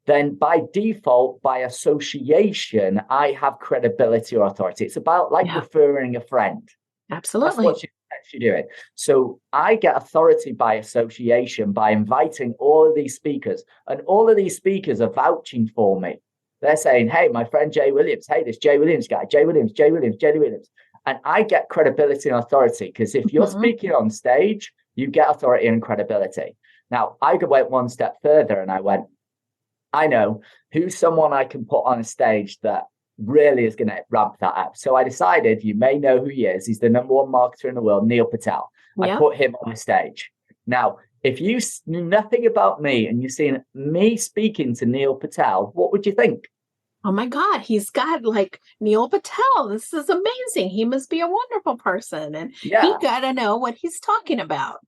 then by default, by association, I have credibility or authority. It's about referring a friend. Absolutely. That's what she's doing. So I get authority by association by inviting all of these speakers, and all of these speakers are vouching for me. They're saying, hey, my friend Jay Williams, hey, this Jay Williams guy, Jay Williams. And I get credibility and authority because if you're speaking on stage, you get authority and credibility. Now, I went one step further and I went, I know who's someone I can put on a stage that really is going to ramp that up. So I decided, you may know who he is. He's the number one marketer in the world, Neil Patel. I put him on a stage. Now, if you knew nothing about me and you've seen me speaking to Neil Patel, what would you think? Oh my God, he's got like Neil Patel. This is amazing. He must be a wonderful person. And he Yeah. got to know what he's talking about.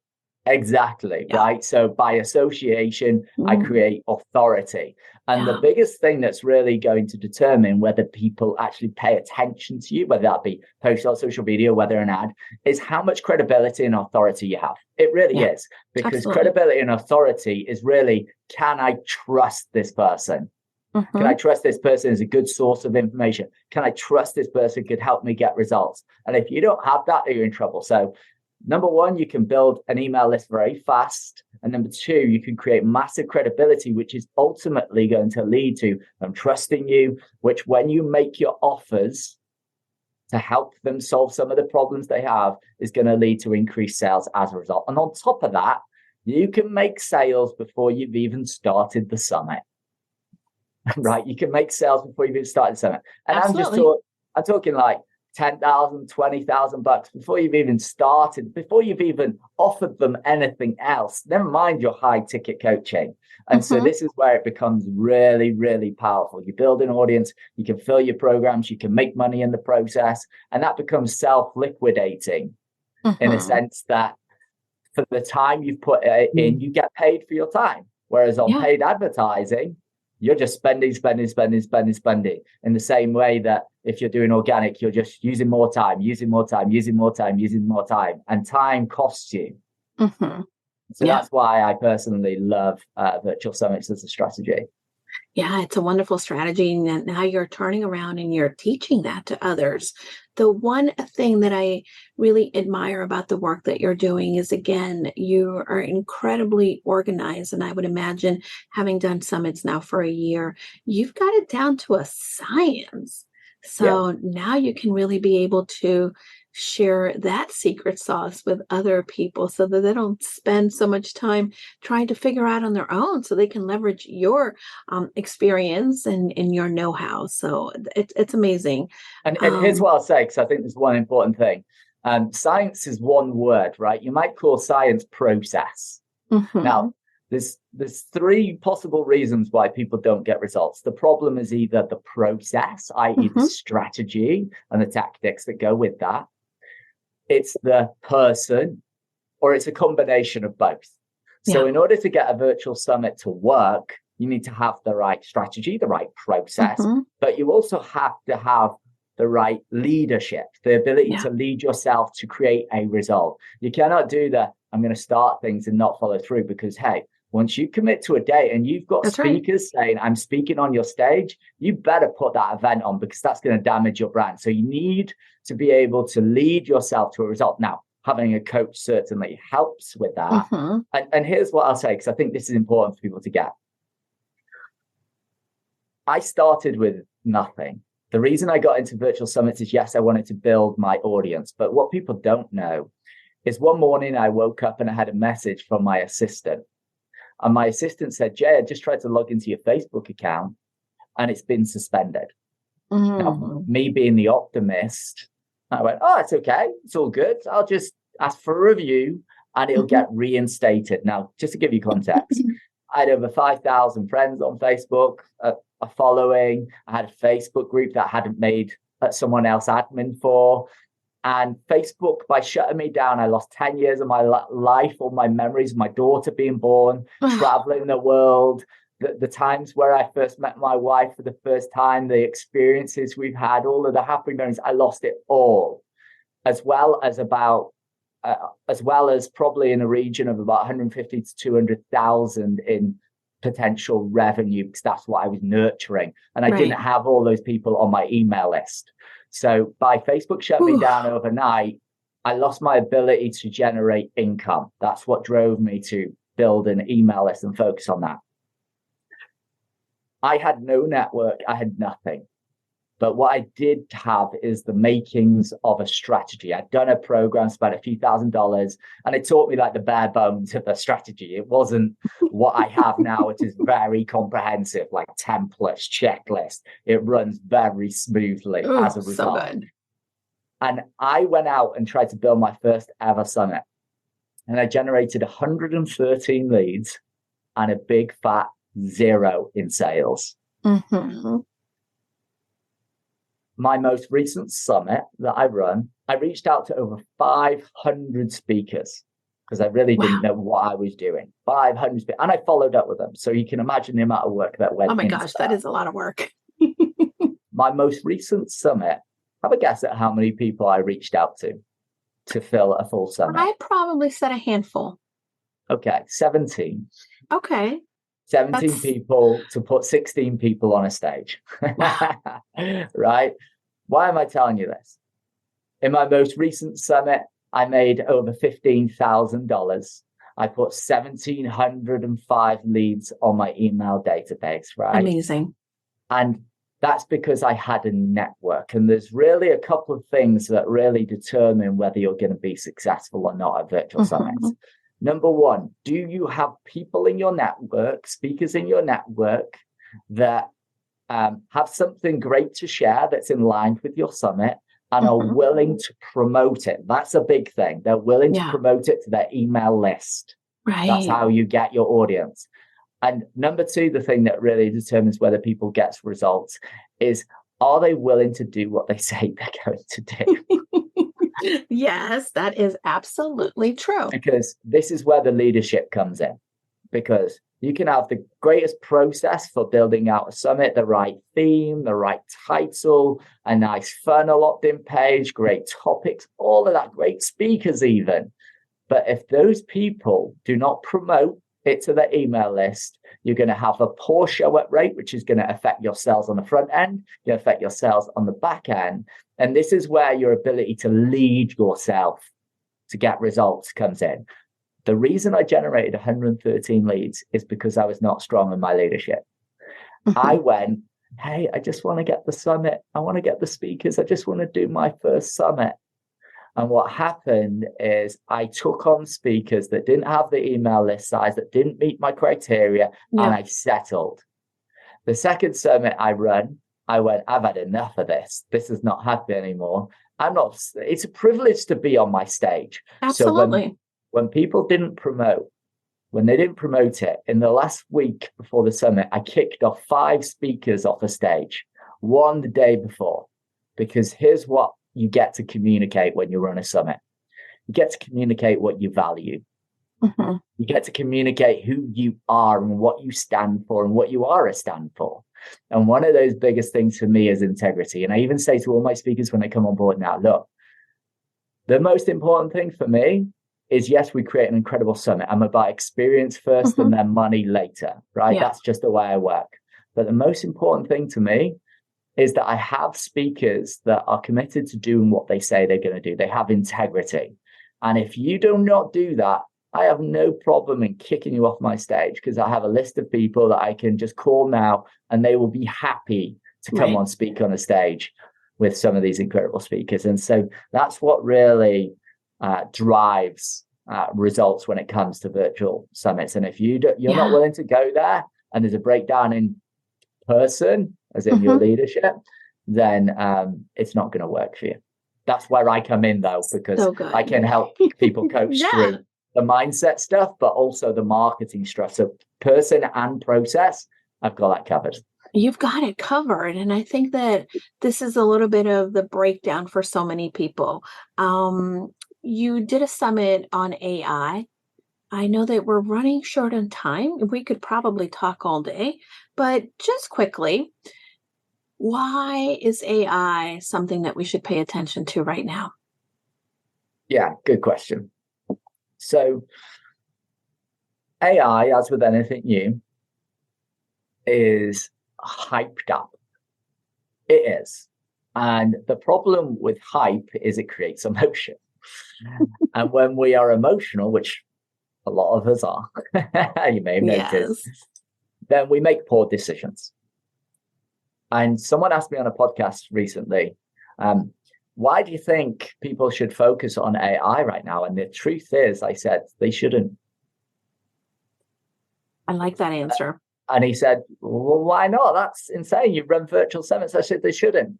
Exactly, Yeah. right? So by association, I Mm, create authority. And the yeah. biggest thing that's really going to determine whether people actually pay attention to you, whether that be post on social media, whether an ad, is how much credibility and authority you have. It really Yeah. is, because Absolutely. credibility and authority is really, can I trust this person? Can I Hmm. trust this person as a good source of information? Can I trust this person could help me get results? And if you don't have that, you're in trouble. So number one, you can build an email list very fast. And number two, you can create massive credibility, which is ultimately going to lead to them trusting you, which when you make your offers to help them solve some of the problems they have is going to lead to increased sales as a result. And on top of that, you can make sales before you've even started the summit. Right? You can make sales before you've even started the summit. And Absolutely. I'm talking like 10,000, 20,000 bucks before you've even started, before you've even offered them anything else, never mind your high ticket coaching. And so Hmm. this is where it becomes really, really powerful. You build an audience, you can fill your programs, you can make money in the process, and that becomes self-liquidating in a Hmm. sense that for the time you've put it in, you get paid for your time. Whereas on Yeah. paid advertising, you're just spending. In the same way that if you're doing organic, you're just using more time, and time costs you. Hmm. So Yeah. that's why I personally love virtual summits as a strategy. Yeah, it's a wonderful strategy. And now you're turning around and you're teaching that to others. The one thing that I really admire about the work that you're doing is, again, you are incredibly organized. And I would imagine, having done summits now for a year, you've got it down to a science. Yeah. So now you can really be able to share that secret sauce with other people so that they don't spend so much time trying to figure out on their own, so they can leverage your experience and your know-how. So it's amazing. And here's Um, what I'll say, because I think there's one important thing. Science is one word, right? You might call science process. Now, mhm, there's three possible reasons why people don't get results. The problem is either the process, i.e., the mhm, strategy and the tactics that go with that. It's the person, or it's a combination of both. So yeah, in order to get a virtual summit to work, you need to have the right strategy, the right process, mhm, but you also have to have the right leadership, the ability yeah, to lead yourself to create a result. You cannot do the, I'm going to start things and not follow through, because, hey, once you commit to a date and you've got that's right. speakers saying, I'm speaking on your stage, you better put that event on, because that's going to damage your brand. So you need to be able to lead yourself to a result. Now, having a coach certainly helps with that. Mhm, And here's what I'll say, because I think this is important for people to get. I started with nothing. The reason I got into virtual summits is, yes, I wanted to build my audience. But what people don't know is one morning I woke up and I had a message from my assistant. And my assistant said, Jay, I just tried to log into your Facebook account and it's been suspended. Now, mhm, me being the optimist, I went, oh, it's okay. It's all good. I'll just ask for a review and it'll mhm. get reinstated. Now, just to give you context, I had over 5,000 friends on Facebook, a following. I had a Facebook group that I hadn't made someone else admin for. And Facebook, by shutting me down, I lost 10 years of my life, all my memories, my daughter being born, traveling the world, the times where I first met my wife for the first time, the experiences we've had, all of the happy memories. I lost it all, as well as as well as probably in a region of about 150 to 200,000 in potential revenue, because that's what I was nurturing. And I Right. didn't have all those people on my email list. So by Facebook shut me Whew. down overnight, I lost my ability to generate income. That's what drove me to build an email list and focus on that. I had no network. I had nothing. But what I did have is the makings of a strategy. I'd done a program, spent a few $1,000s, and it taught me like the bare bones of a strategy. It wasn't what I have now, which is very comprehensive, like templates, checklist. It runs very smoothly as Oh, a so result. good. And I went out and tried to build my first ever summit. And I generated 113 leads and a big fat zero in sales. Mhm. my most recent summit that I run, I reached out to over 500 speakers because I really didn't know what I was doing. 500 speakers. And I followed up with them. So you can imagine the amount of work that went into Oh my gosh, that is a lot of work. My most recent summit, have a guess at how many people I reached out to fill a full summit. I probably said a handful. Okay, 17. Okay. 17 people to put 16 people on a stage. Right? Why am I telling you this? In my most recent summit, I made over $15,000. I put 1,705 leads on my email database, right? Amazing. And that's because I had a network. And there's really a couple of things that really determine whether you're going to be successful or not at virtual summits. Number one, do you have people in your network, speakers in your network that have something great to share that's in line with your summit and are willing to promote it? That's a big thing. They're willing to promote it to their email list. Right. That's how you get your audience. And number two, the thing that really determines whether people get results is, are they willing to do what they say they're going to do? Yes, that is absolutely true. Because this is where the leadership comes in. Because you can have the greatest process for building out a summit, the right theme, the right title, a nice funnel opt-in page, great topics, all of that, great speakers even. But if those people do not promote it to their email list, you're going to have a poor show-up rate, which is going to affect your sales on the front end, going to affect your sales on the back end. And this is where your ability to lead yourself to get results comes in. The reason I generated 113 leads is because I was not strong in my leadership. I went, hey, I just want to get the summit. I want to get the speakers. I just want to do my first summit. And what happened is I took on speakers that didn't have the email list size, that didn't meet my criteria, and I settled. The second summit I run, I went, I've had enough of this. This is not happening anymore. It's a privilege to be on my stage. Absolutely. So when people didn't promote, when they didn't promote it, in the last week before the summit, I kicked off 5 speakers off a stage, one the day before, because here's what you get to communicate when you run a summit. You get to communicate what you value. You get to communicate who you are and what you stand for and what you are a stand for. And one of those biggest things for me is integrity. And I even say to all my speakers when they come on board now, look, the most important thing for me is, yes, we create an incredible summit. I'm about experience first and then money later, right? That's just the way I work. But the most important thing to me is that I have speakers that are committed to doing what they say they're going to do. They have integrity. And if you do not do that, I have no problem in kicking you off my stage, because I have a list of people that I can just call now and they will be happy to come on speak on a stage with some of these incredible speakers. And so that's what really drives results when it comes to virtual summits. And if you're not willing to go there and there's a breakdown in person, as in your leadership, then it's not going to work for you. That's where I come in, though, because I can help people coach through the mindset stuff, but also the marketing stuff. So person and process, I've got that covered. You've got it covered. And I think that this is a little bit of the breakdown for so many people. You did a summit on AI. I know that we're running short on time. We could probably talk all day, but just quickly, why is AI something that we should pay attention to right now? Yeah, good question. So AI, as with anything new, is hyped up. It is. And the problem with hype is it creates emotion. And when we are emotional, which a lot of us are, you may have noticed, then we make poor decisions. And someone asked me on a podcast recently, why do you think people should focus on AI right now? And the truth is, I said, they shouldn't. I like that answer. And he said, well, why not? That's insane. You run virtual summits. I said, they shouldn't.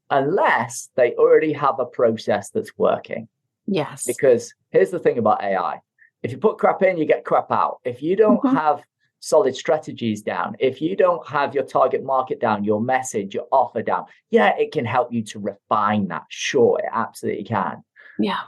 Unless they already have a process that's working. Yes. Because here's the thing about AI. If you put crap in, you get crap out. If you don't have solid strategies down, if you don't have your target market down, your message, your offer down, yeah, it can help you to refine that. Sure, it absolutely can. Yeah.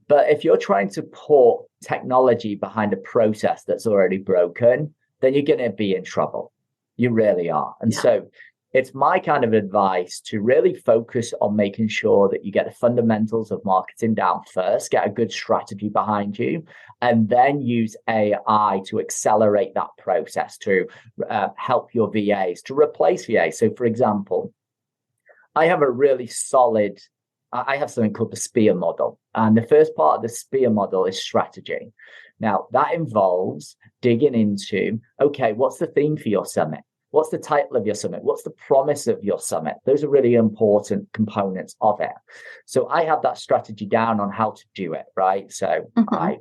But if you're trying to put technology behind a process that's already broken, then you're going to be in trouble. You really are. And so it's my kind of advice to really focus on making sure that you get the fundamentals of marketing down first, get a good strategy behind you, and then use AI to accelerate that process, to help your VAs, to replace VAs. So, for example, I have something called the SPEAR model. And the first part of the SPEAR model is strategy. Now, that involves digging into, okay, what's the theme for your summit? What's the title of your summit? What's the promise of your summit? Those are really important components of it. So I have that strategy down on how to do it, right? So I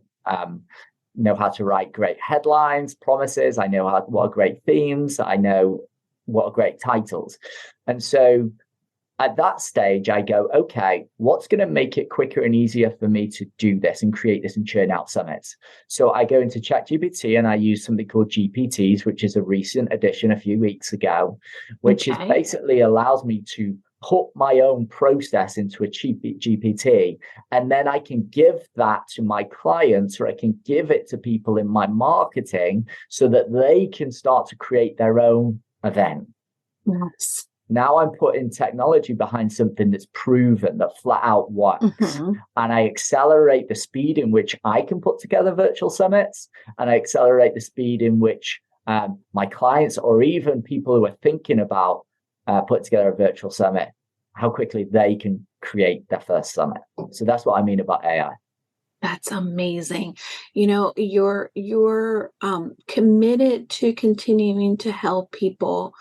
know how to write great headlines, promises. I know what are great themes. I know what are great titles. And so at that stage, I go, okay, what's going to make it quicker and easier for me to do this and create this and churn out summits? So I go into ChatGPT and I use something called GPTs, which is a recent addition a few weeks ago, which is basically allows me to put my own process into a GPT. And then I can give that to my clients, or I can give it to people in my marketing so that they can start to create their own event. Yes. Now I'm putting technology behind something that's proven, that flat out works. And I accelerate the speed in which I can put together virtual summits. And I accelerate the speed in which my clients, or even people who are thinking about putting together a virtual summit, how quickly they can create their first summit. So that's what I mean about AI. That's amazing. You know, you're committed to continuing to help people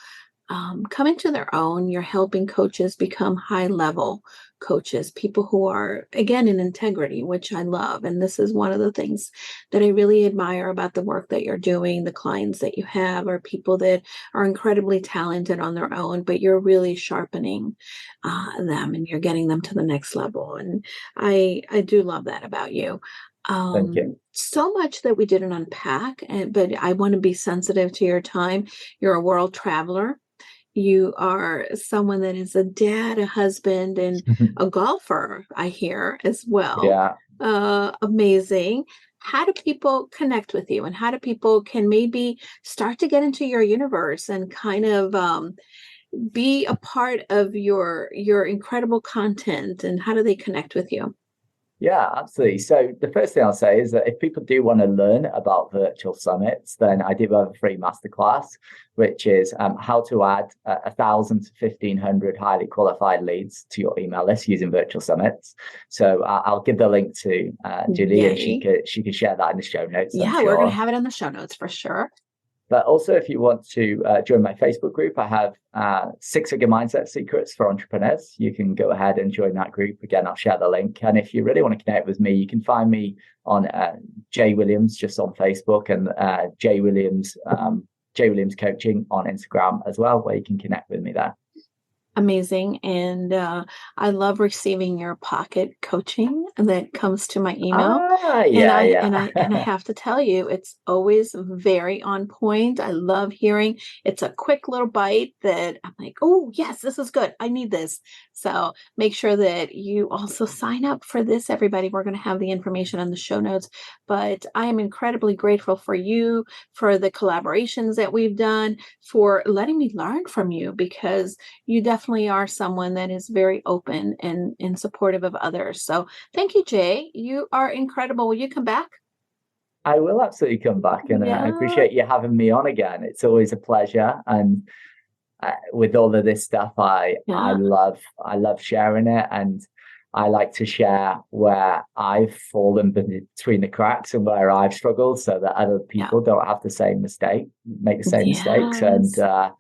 come into their own. You're helping coaches become high level coaches, people who are, again, in integrity, which I love. And this is one of the things that I really admire about the work that you're doing. The clients that you have are people that are incredibly talented on their own, but you're really sharpening them and you're getting them to the next level. And I do love that about you. Thank you. So much that we didn't unpack, but I want to be sensitive to your time. You're a world traveler. You are someone that is a dad, a husband, and a golfer, I hear, as well. Yeah. Amazing. How do people connect with you, and how do people can maybe start to get into your universe and kind of be a part of your incredible content, and how do they connect with you? Yeah, absolutely. So the first thing I'll say is that if people do want to learn about virtual summits, then I do have a free masterclass, which is how to add 1,000 to 1,500 highly qualified leads to your email list using virtual summits. So I'll give the link to Julie, and she could share that in the show notes. Yeah, we're going to have it in the show notes for sure. But also, if you want to join my Facebook group, I have 6-figure mindset secrets for entrepreneurs. You can go ahead and join that group. Again, I'll share the link. And if you really want to connect with me, you can find me on Jay Williams, just on Facebook, and Jay Williams Coaching on Instagram as well, where you can connect with me there. Amazing. And I love receiving your pocket coaching that comes to my email. And I have to tell you, it's always very on point. I love hearing it's a quick little bite that I'm like, oh, yes, this is good. I need this. So make sure that you also sign up for this, everybody. We're going to have the information on the show notes. But I am incredibly grateful for you, for the collaborations that we've done, for letting me learn from you, because you definitely are someone that is very open and supportive of others. So thank you, Jay. You are incredible. Will you come back? I will absolutely come back, and I appreciate you having me on again. It's always a pleasure. And with all of this stuff, I love sharing it, and I like to share where I've fallen between the cracks and where I've struggled, so that other people don't have make the same mistakes. And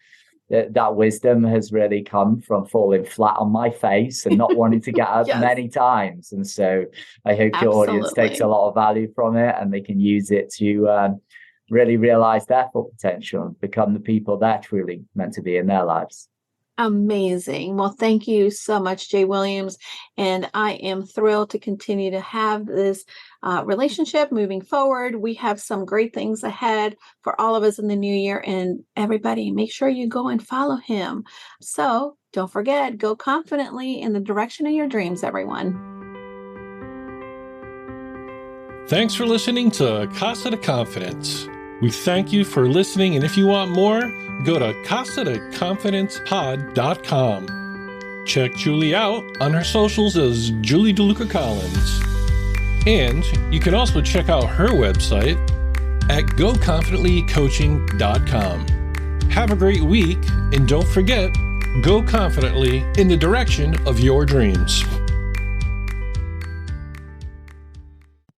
that wisdom has really come from falling flat on my face and not wanting to get up many times. And so I hope your audience takes a lot of value from it, and they can use it to really realize their full potential and become the people they're truly meant to be in their lives. Amazing. Well, thank you so much, Jay Williams. And I am thrilled to continue to have this relationship moving forward. We have some great things ahead for all of us in the new year. And everybody, make sure you go and follow him. So don't forget, go confidently in the direction of your dreams, everyone. Thanks for listening to Casa de Confidence. We thank you for listening, and if you want more, go to casadeconfidencepod.com. Check Julie out on her socials as Julie DeLucca-Collins. And you can also check out her website at goconfidentlycoaching.com. Have a great week, and don't forget, go confidently in the direction of your dreams.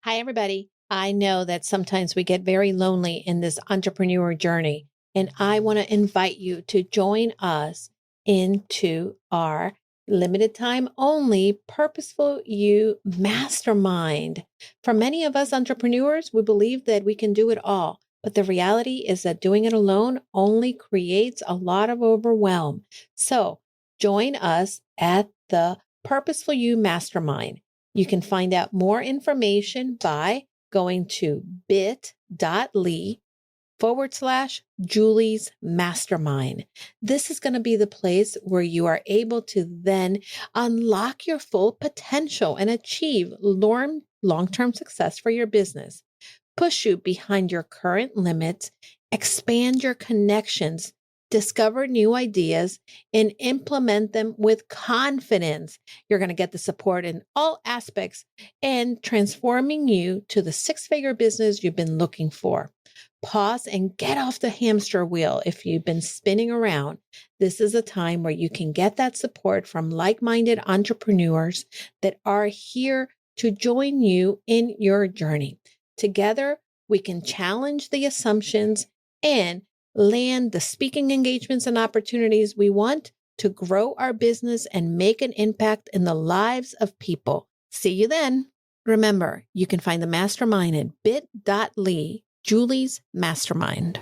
Hi, everybody. I know that sometimes we get very lonely in this entrepreneur journey, and I want to invite you to join us into our limited time only Purposeful You Mastermind. For many of us entrepreneurs, we believe that we can do it all, but the reality is that doing it alone only creates a lot of overwhelm. So join us at the Purposeful You Mastermind. You can find out more information by going to bit.ly/Julie's Mastermind. This is going to be the place where you are able to then unlock your full potential and achieve long-term success for your business. Push you behind your current limits, expand your connections, discover new ideas, and implement them with confidence. You're going to get the support in all aspects and transforming you to the six-figure business you've been looking for. Pause and get off the hamster wheel if you've been spinning around. This is a time where you can get that support from like-minded entrepreneurs that are here to join you in your journey. Together, we can challenge the assumptions and land the speaking engagements and opportunities we want to grow our business and make an impact in the lives of people. See you then. Remember, you can find the mastermind at bit.ly, Julie's Mastermind.